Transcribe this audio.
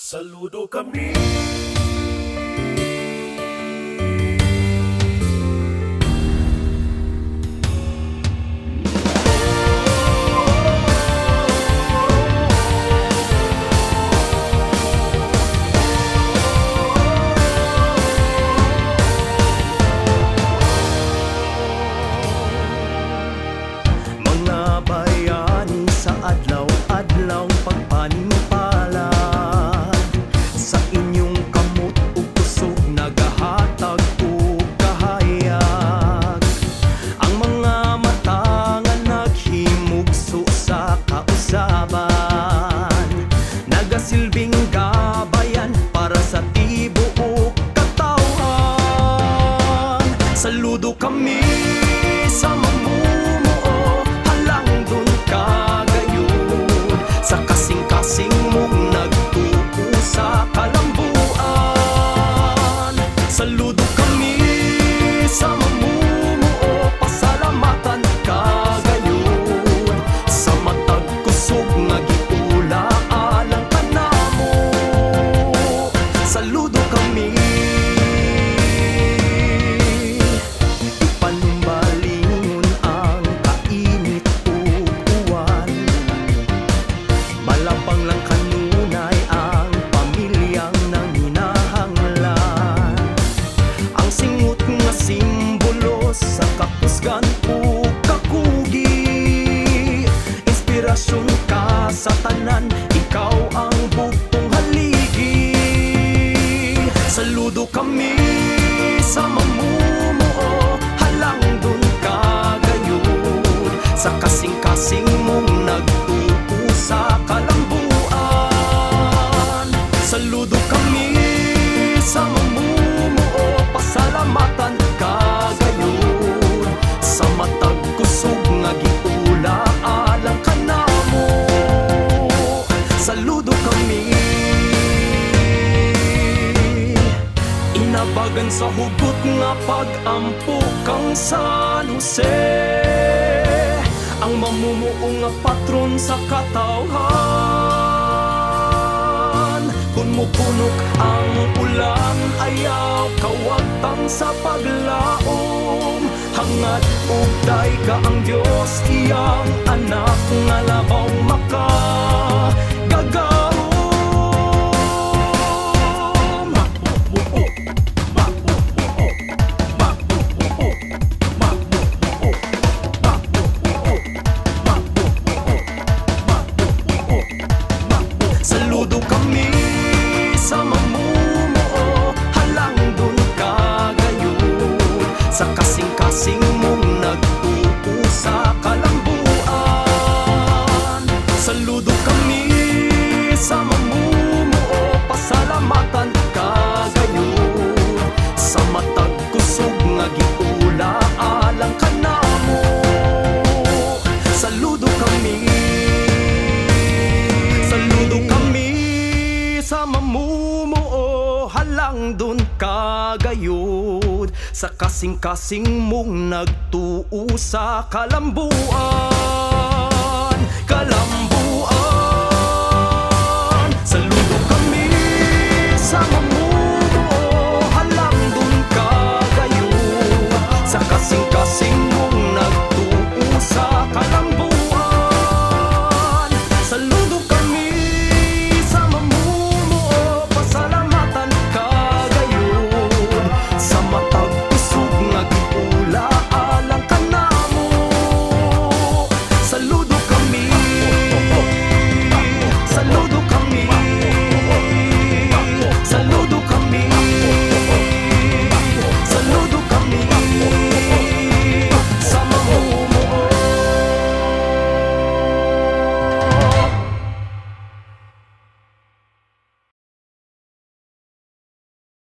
Saludo kami. Mga bayani sa adlaw-adlaw pagpaningpalad, sa inyong kamot ug kusog nagahatag og kahayag. Ang mga mata nga naghimugso sa kausaban, nagasilbing gabayan para sa tibuok katawhan. Saludo kami sa mamumuo, halang dun kagayon, sa kasing-kasing mong nagtuo sa kalambuan. Saludo kami sa mamumuo, pasalamatan kagayon, sa matag kusog nga giula alang kanamo. Saludo kami. Panumbalingon ang kainit ug uwan, malapang lang kanunay ang pamilyang nanginahanglan. Ang singot nga simbolo sa kakusgan ug kakugi, inspirasyon ka sa tanan, ikaw ang bugtong haligi. Saludo kami sa mamumuo, halang dun kagayon, sa kasing-kasing mong nagtuo sa kalambuan. Saludo kami sa mamumuo, pasalamatan kagayon, sa matag kusog nga giula alang kanamo. Saludo kami. Inabagan sa hugot nga pag-ampo kang San Jose, ang mamumuo nga patron sa katawhan. Kung mupunok ang ulan, ayaw kawagtang sa paglaom, hangad ug dayga ang Dios, iyang anak nga labaw makagagaw. Saludo kami sa mamumuo, halang dun kagayon, sa kasing-kasing mong nagtuo sa kalambuan. Saludo kami sa mamumuo, pasalamatan kagayon, sa matag kusog nga giula alang kanamo. Saludo kami. Saludo kami sa mamumuo, halang dun kagayod, sa kasing-kasing mong nagtuo sa kalambuan.